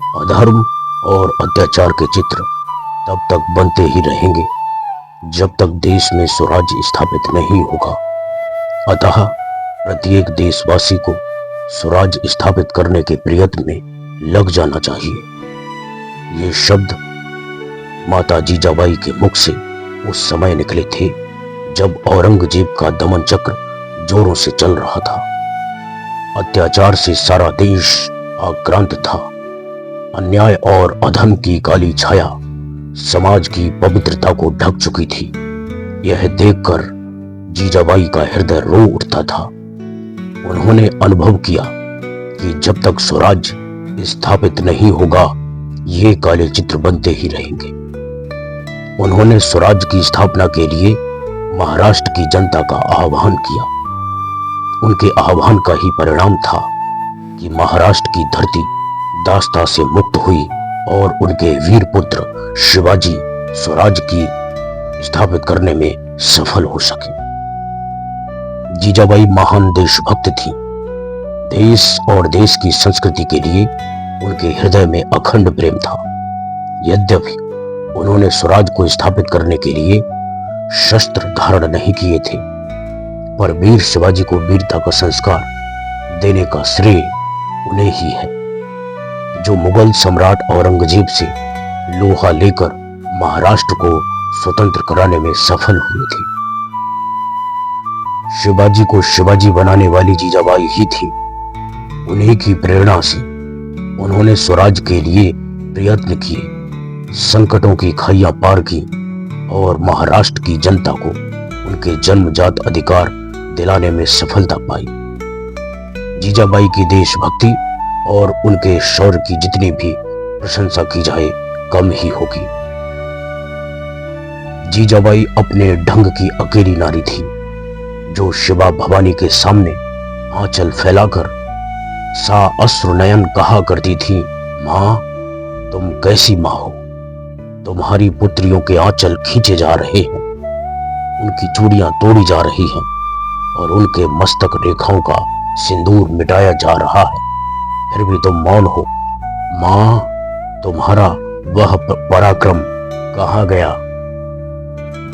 अधर्म और अत्याचार के चित्र तब तक बनते ही रहेंगे जब तक देश में स्वराज्य स्थापित नहीं होगा। अतः प्रत्येक देशवासी को स्वराज्य स्थापित करने के प्रयत्न में लग जाना चाहिए। ये शब्द माता जीजाबाई के मुख से उस समय निकले थे जब औरंगजेब का दमन चक्र जोरों से चल रहा था। अत्याचार से सारा देश आक्रांत था। अन्याय और अधर्म की काली छाया समाज की पवित्रता को ढक चुकी थी। यह देखकर जीजाबाई का हृदय रो उठता था। उन्होंने अनुभव किया कि जब तक स्वराज्य स्थापित नहीं होगा, ये काले चित्र बनते ही रहेंगे। उन्होंने स्वराज्य की स्थापना के लिए महाराष्ट्र की जनता का आह्वान किया। उनके आह्वान का ही परिणाम था कि महाराष्ट्र की धरती दास्ता से मुक्त हुई और उनके वीर पुत्र शिवाजी स्वराज्य की स्थापित करने में सफल हो सके। जीजाबाई महान देशभक्त थी। देश और देश की संस्कृति के लिए उनके हृदय में अखंड प्रेम था। यद्यपि उन्होंने स्वराज्य को स्थापित करने के लिए शस्त्र धारण नहीं किए थे, पर वीर शिवाजी को वीरता का संस्कार देने का श्रेय उन्हें ही है, जो मुगल सम्राट औरंगजेब से लोहा लेकर महाराष्ट्र को स्वतंत्र कराने में सफल हुए थे। शिवाजी को शिवाजी बनाने वाली जीजाबाई ही थी। उन्हीं की प्रेरणा से उन्होंने स्वराज्य के लिए प्रयत्न किए, संकटों की खाइयां पार की और महाराष्ट्र की जनता को उनके जन्मजात अधिकार दिलाने में सफलता पाई। जीजाबाई की देशभक्ति और उनके शौर्य की जितनी भी प्रशंसा की जाए कम ही होगी। जीजाबाई अपने ढंग की अकेली नारी थी, जो शिवा भवानी के सामने आंचल फैलाकर सा अश्रु नयन कहा करती थी, मां तुम कैसी मां हो? तुम्हारी पुत्रियों के आंचल खींचे जा रहे हैं, उनकी चूड़ियां तोड़ी जा रही हैं और उनके मस्तक रेखाओं का सिंदूर मिटाया जा रहा है, फिर भी तुम मौन हो। मां, तुम्हारा वह पराक्रम कहां गया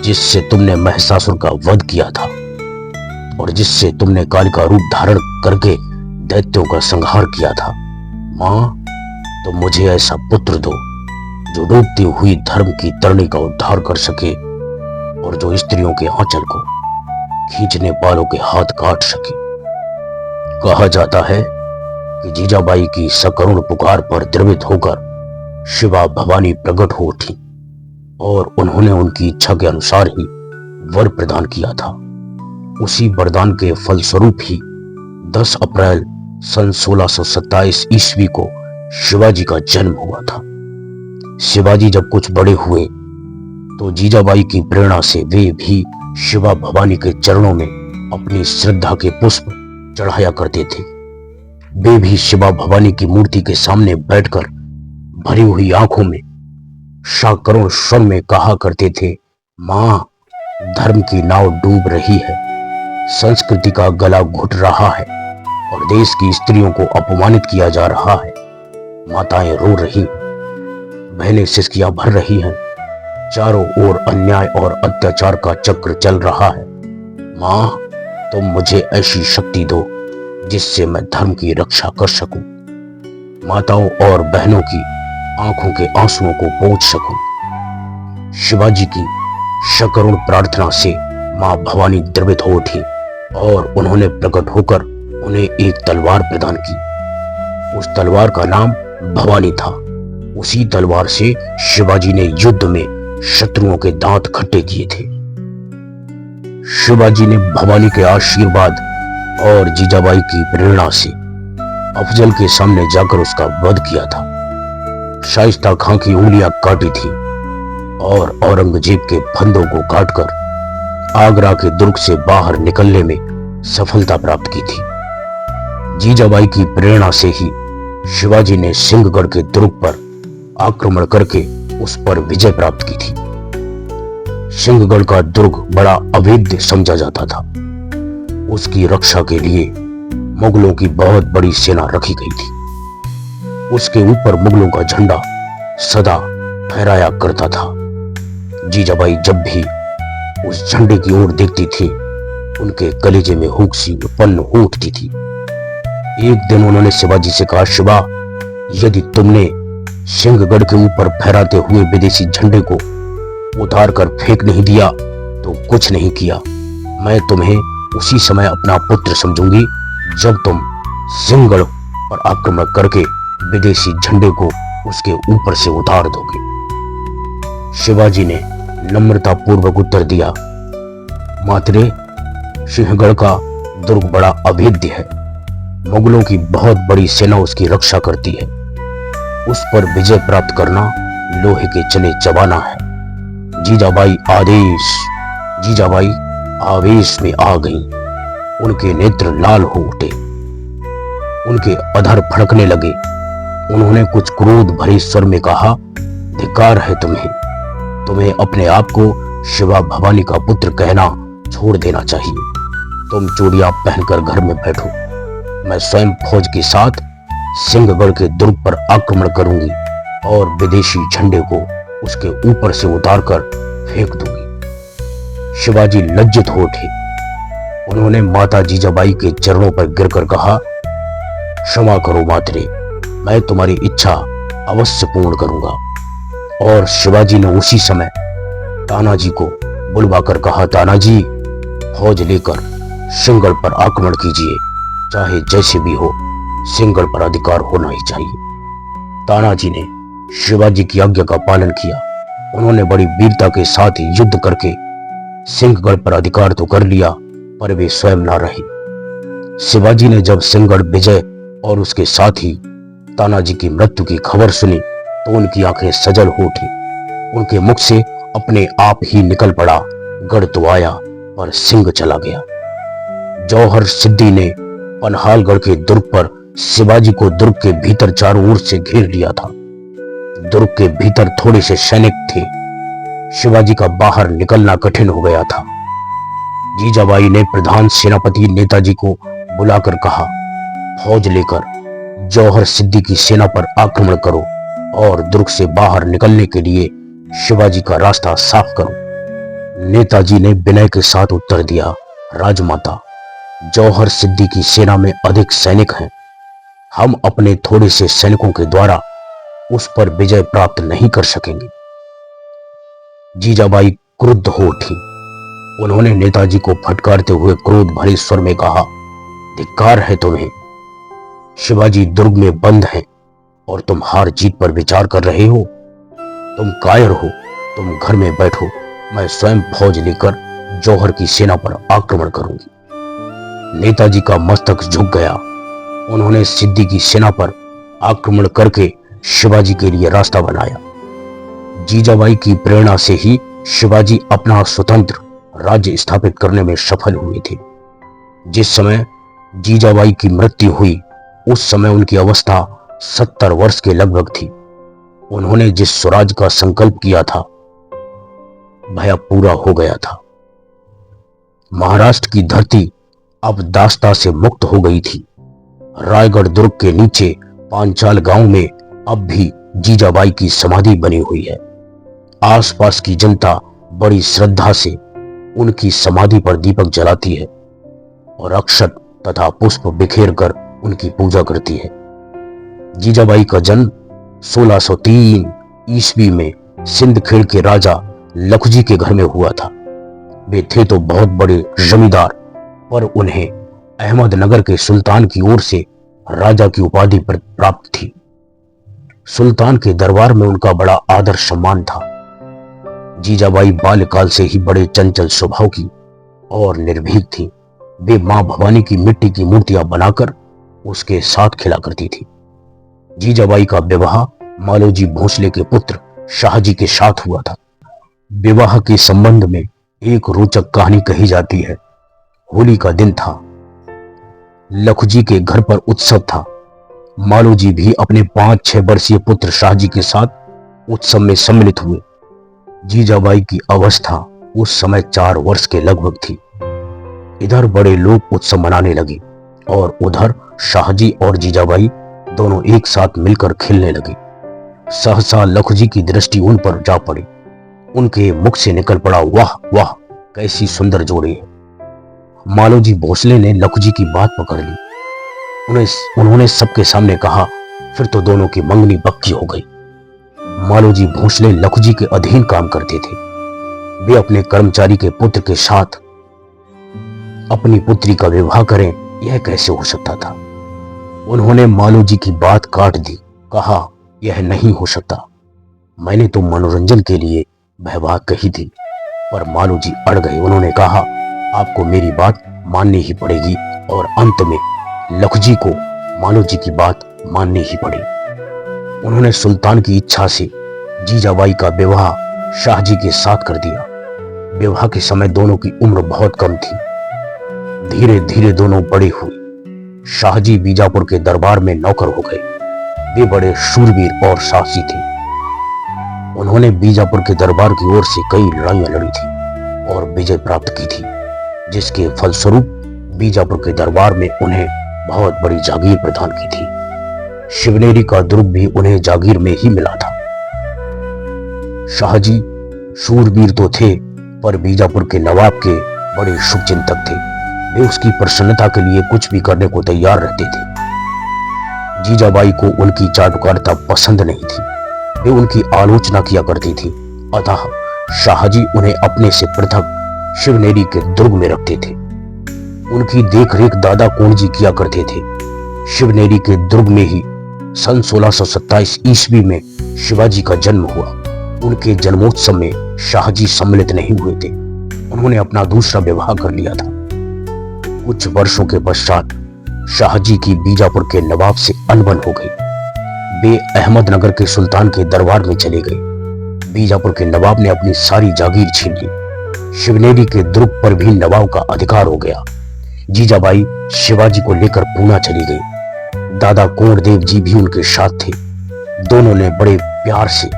जिससे तुमने महिषासुर का वध किया था और जिससे तुमने काली का रूप धारण करके दैत्यों का संहार किया था? मां, तुम मुझे ऐसा पुत्र दो जो डूबती हुई धर्म की तरणी का उद्धार कर सके और जो स्त्रियों के आंचल को खींचने वालों के हाथ काट सके। कहा जाता है कि जीजाबाई की सकरुण पुकार पर द्रवित होकर शिवा भवानी प्रकट हो उठी और उन्होंने उनकी इच्छा के अनुसार ही वर प्रदान किया था। उसी वरदान के फलस्वरूप ही 10 अप्रैल सन 1627 ईस्वी को शिवाजी का जन्म हुआ था। शिवाजी जब कुछ बड़े हुए तो जीजाबाई की प्रेरणा से वे भी शिवा भवानी के चरणों में अपनी श्रद्धा के पुष्प चढ़ाया करते थे। वे भी शिवा भवानी की मूर्ति के सामने बैठकर भरी हुई आंखों में साकरुण स्वर में कहा करते थे, मां, धर्म की नाव डूब रही है, संस्कृति का गला घुट रहा है और देश की स्त्रियों को अपमानित किया जा रहा है। माताएं रो रही, बहनें सिसकियां भर रही हैं, चारों ओर अन्याय और अत्याचार का चक्र चल रहा है। मां, तुम मुझे ऐसी शक्ति दो जिससे मैं धर्म की रक्षा कर सकूं, माताओं और बहनों की आंखों के आंसुओं को पोंछ सकूं। शिवाजी की सकरुण प्रार्थना से मां भवानी द्रवित हो उठी और उन्होंने प्रकट होकर उन्हें एक तलवार प्रदान की। उस तलवार का नाम भवानी था। उसी तलवार से शिवाजी ने युद्ध में शत्रुओं के दांत खट्टे किए थे। शिवाजी ने भवानी के आशीर्वाद और जीजाबाई की प्रेरणा से अफजल के सामने जाकर उसका वध किया था। शाइस्ता खां की उंगलियां काटी थी और औरंगजेब के फंदों को काटकर आगरा के दुर्ग से बाहर निकलने में सफलता प्राप्त की थी। जीजाबाई की प्रेरणा से ही शिवाजी ने सिंहगढ़ के दुर्ग पर आक्रमण करके उस पर विजय प्राप्त की थी। सिंहगढ़ का दुर्ग बड़ा अभेद्य समझा जाता था। उसकी रक्षा के लिए मुगलों की बहुत बड़ी सेना रखी गई थी। उसके ऊपर मुगलों का झंडा सदा फहराया करता था। जीजाबाई जब भी उस झंडे की ओर देखती थी, उनके कलेजे में हुक सी उत्पन्न हो उठती थी। एक दिन उन्होंने शिवाजी से कहा, शिवा, यदि तुमने सिंहगढ़ के ऊपर फहराते हुए विदेशी झंडे को उतार कर फेंक नहीं दिया तो कुछ नहीं किया। मैं तुम्हें उसी समय अपना पुत्र समझूंगी जब तुम सिंहगढ़ पर आक्रमण करके विदेशी झंडे को उसके ऊपर से उतार दोगे। शिवाजी ने नम्रता पूर्वक उत्तर दिया, मातरे, सिंहगढ़ का दुर्ग बड़ा अभेद्य है। मुगलों की बहुत बड़ी सेना उसकी रक्षा करती है। उस पर विजय प्राप्त करना लोहे के चने चबाना है। जीजाबाई आवेश में आ गईं। उनके नेत्र लाल हो उठे, उनके अधर फड़कने लगे। उन्होंने कुछ क्रोध भरे स्वर में कहा, धिक्कार है तुम्हें अपने आप को शिवा भवानी का पुत्र कहना छोड़ देना चाहिए। तुम चूड़ियां पहनकर घर में बैठो। मैं स्वयं फौज के साथ सिंहगढ़ के दुर्ग पर आक्रमण करूंगी और विदेशी झंडे को उसके ऊपर से उतारकर फेंक दूंगी। शिवाजी लज्जित हो उठे। उन्होंने माता जीजाबाई के चरणों पर गिरकर कहा, क्षमा करो मातरे, मैं तुम्हारी इच्छा अवश्य पूर्ण करूंगा। और शिवाजी ने उसी समय तानाजी को बुलवाकर कहा, तानाजी, फौज लेकर सिंहगढ़ पर आक्रमण कीजिए, चाहे जैसे भी हो, सिंहगढ़ पर अधिकार होना ही चाहिए। तानाजी ने शिवाजी की आज्ञा का पालन किया। उन्होंने बड़ी वीरता के साथ युद्ध करके सिंहगढ़ पर अधिकार तो कर लिया, पर वे स्वयं ना रहे। शिवाजी ने जब सिंहगढ़ विजय और उसके साथ ही तानाजी की मृत्यु की खबर सुनी तो उनकी आंखें सजल हो उठी। उनके मुख से अपने आप ही निकल पड़ा, गढ़ तो आया पर सिंह चला गया। जौहर सिद्दी ने पनहालगढ़ के दुर्ग पर शिवाजी को दुर्ग के भीतर चारों ओर से घेर लिया था। दुर्ग के भीतर थोड़े से सैनिक थे। शिवाजी का बाहर निकलना कठिन हो गया था। जीजाबाई ने प्रधान सेनापति नेताजी को बुलाकर कहा, फौज लेकर जौहर सिद्दी की सेना पर आक्रमण करो और दुर्ग से बाहर निकलने के लिए शिवाजी का रास्ता साफ करो। नेताजी ने विनय के साथ उत्तर दिया, राजमाता, जौहर सिद्दी की सेना में अधिक सैनिक हैं। हम अपने थोड़े से सैनिकों के द्वारा उस पर विजय प्राप्त नहीं कर सकेंगे। जीजाबाई क्रुद्ध हो उठी। उन्होंने नेताजी को फटकारते हुए क्रोध भरे स्वर में कहा, धिक्कार है तुम्हें। शिवाजी दुर्ग में बंद हैं और तुम हार जीत पर विचार कर रहे हो। तुम कायर हो। तुम घर में बैठो। मैं स्वयं फौज लेकर जौहर की सेना पर आक्रमण करूंगी। नेताजी का मस्तक झुक गया। उन्होंने सिद्दी की सेना पर आक्रमण करके शिवाजी के लिए रास्ता बनाया। जीजाबाई की प्रेरणा से ही शिवाजी अपना स्वतंत्र राज्य स्थापित करने में सफल हुए थे। जिस समय जीजाबाई की मृत्यु हुई उस समय उनकी अवस्था 70 वर्ष के लगभग थी। उन्होंने जिस स्वराज का संकल्प किया था वह पूरा हो गया था। महाराष्ट्र की धरती अब दास्ता से मुक्त हो गई थी। रायगढ़ दुर्ग के नीचे पांचाल गांव में अब भी जीजाबाई की समाधि बनी हुई है। आसपास की जनता बड़ी श्रद्धा से उनकी समाधि पर दीपक जलाती है और अक्षत तथा पुष्प बिखेर कर उनकी पूजा करती है। जीजाबाई का जन्म 1603 ईस्वी में सिंदखेड़ के राजा लखुजी के घर में हुआ था। वे थे तो बहुत बड़े जमींदार, पर उन्हें अहमदनगर के सुल्तान की ओर से राजा की उपाधि प्राप्त थी। सुल्तान के दरबार में उनका बड़ा आदर सम्मान था। जीजाबाई बाल्यकाल से ही बड़े चंचल स्वभाव की और निर्भीक थी। वे मां भवानी की मिट्टी की मूर्तियां बनाकर उसके साथ खेला करती थी। जीजाबाई का विवाह मालोजी भोसले के पुत्र शाहजी के साथ हुआ था। विवाह के संबंध में एक रोचक कहानी कही जाती है। होली का दिन था। लखुजी के घर पर उत्सव था। मालोजी भी अपने 5-6 वर्षीय पुत्र शाहजी के साथ उत्सव में सम्मिलित हुए। जीजाबाई की अवस्था उस समय 4 वर्ष के लगभग थी। इधर बड़े लोग उत्सव मनाने लगे और उधर शाहजी और जीजाबाई दोनों एक साथ मिलकर खेलने लगे। सहसा लखुजी की दृष्टि उन पर जा पड़ी। उनके मुख से निकल पड़ा, वाह वाह, कैसी सुंदर जोड़ी है। मालोजी भोसले ने लखुजी की बात पकड़ ली। उन्होंने सबके सामने कहा, फिर तो दोनों की मंगनी पक्की हो गई। मालोजी भोसले लखुजी के अधीन काम करते थे। वे अपने कर्मचारी के पुत्र के साथ अपनी पुत्री का विवाह करें, यह कैसे हो सकता था। उन्होंने मालोजी की बात काट दी, कहा, यह नहीं हो सकता। मैंने तो मनोरंजन के लिए वह बात कही थी। पर मालोजी अड़ गए। उन्होंने कहा, आपको मेरी बात माननी ही पड़ेगी। और अंत में लखुजी को मालोजी की बात माननी ही पड़ी। उन्होंने सुल्तान की इच्छा से जीजाबाई का विवाह शाहजी के साथ कर दिया। विवाह के समय दोनों की उम्र बहुत कम थी। धीरे धीरे दोनों बड़े हुए। शाहजी बीजापुर के दरबार में नौकर हो गए। वे बड़े शूरवीर और साहसी थे। उन्होंने बीजापुर के दरबार की ओर से कई लड़ाइयां लड़ी थी और विजय प्राप्त की थी, जिसके फलस्वरूप बीजापुर के दरबार में उन्हें बहुत बड़ी जागीर प्रदान की थी। शिवनेरी का दुर्ग भी उन्हें जागीर में ही मिला था। शाहजी शूरवीर तो थे, पर बीजापुर के नवाब के बड़े शुभचिंतक थे। वे उसकी प्रसन्नता के लिए कुछ भी करने को तैयार रहते थे। जीजाबाई को उनकी चाटुकारिता पसंद नहीं थी। वे उनकी आलोचना किया करती थी। अतः शाहजी उन्हें अपने से पृथक शिवनेरी के दुर्ग में रखते थे। उनकी देखरेख दादा कोणजी किया करते थे। शिवनेरी के दुर्ग में ही सन 1627 ईस्वी में शिवाजी का जन्म हुआ। उनके जन्मोत्सव में शाहजी सम्मिलित नहीं हुए थे। उन्होंने अपना दूसरा विवाह कर लिया था। कुछ वर्षों के पश्चात शाहजी की बीजापुर के नवाब से अनबन हो गई। वे अहमदनगर के सुल्तान के दरबार में चले गए। बीजापुर के नवाब ने अपनी सारी जागीर छीन ली। शिवनेरी के दुर्ग पर भी नवाब का अधिकार हो गया। जीजाबाई शिवाजी को लेकर पूना चली गई। दादा कोंडदेव जी भी उनके साथ थे। दोनों ने बड़े प्यार से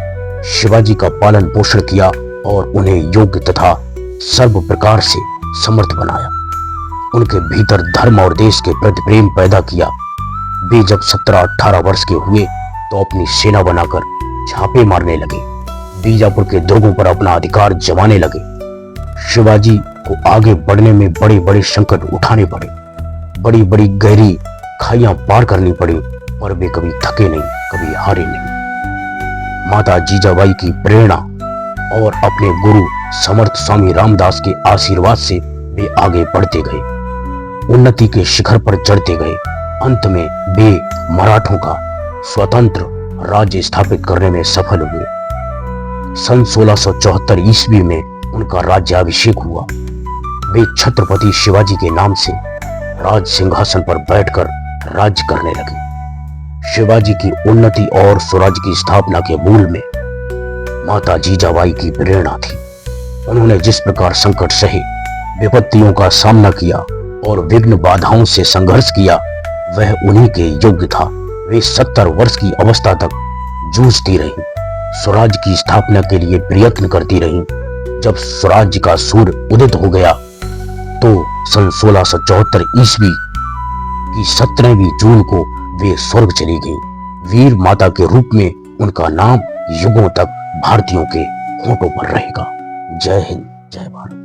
शिवाजी का पालन पोषण किया और उन्हें योग्य तथा सर्व प्रकार से समर्थ बनाया। उनके भीतर धर्म और देश के प्रति प्रेम पैदा किया। वे जब 17-18 वर्ष के हुए तो अपनी सेना बनाकर छापे मारने लगे। बीजापुर के दुर्गों पर अपना अधिकार जमाने लगे। शिवाजी को आगे बढ़ने में बड़े बड़े संकट उठाने पड़े। बड़ी बड़ी गहरी खाइयां पार करनी पड़ी, पर वे कभी थके नहीं, कभी हारे नहीं। माता जीजाबाई की प्रेरणा और अपने गुरु समर्थ स्वामी रामदास के आशीर्वाद से वे आगे बढ़ते गए, उन्नति के शिखर पर चढ़ते गए। अंत में वे मराठों का स्वतंत्र राज्य स्थापित करने में सफल हुए। सन 1674 ईस्वी में उनका राज्याभिषेक हुआ। वे छत्रपति शिवाजी के नाम से राज सिंहासन पर बैठकर राज्य करने लगे। शिवाजी की उन्नति और स्वराज्य की स्थापना के मूल में माता जीजाबाई की प्रेरणा थी। उन्होंने जिस प्रकार संकट सहे, विपत्तियों का सामना किया और विघ्न बाधाओं से संघर्ष किया, वह उन्हीं के योग्य था। वे 70 वर्ष की अवस्था तक जूझती रहीं, स्वराज्य की स्थापना के लिए प्रयत्न करती रहीं। जब स्वराज्य का सूर्य उदित हो गया तो सन 1674 ईस्वी की 17वीं जून को वे स्वर्ग चली गईं। वीर माता के रूप में उनका नाम युगों तक भारतीयों के होठों पर रहेगा। जय हिंद, जय भारत।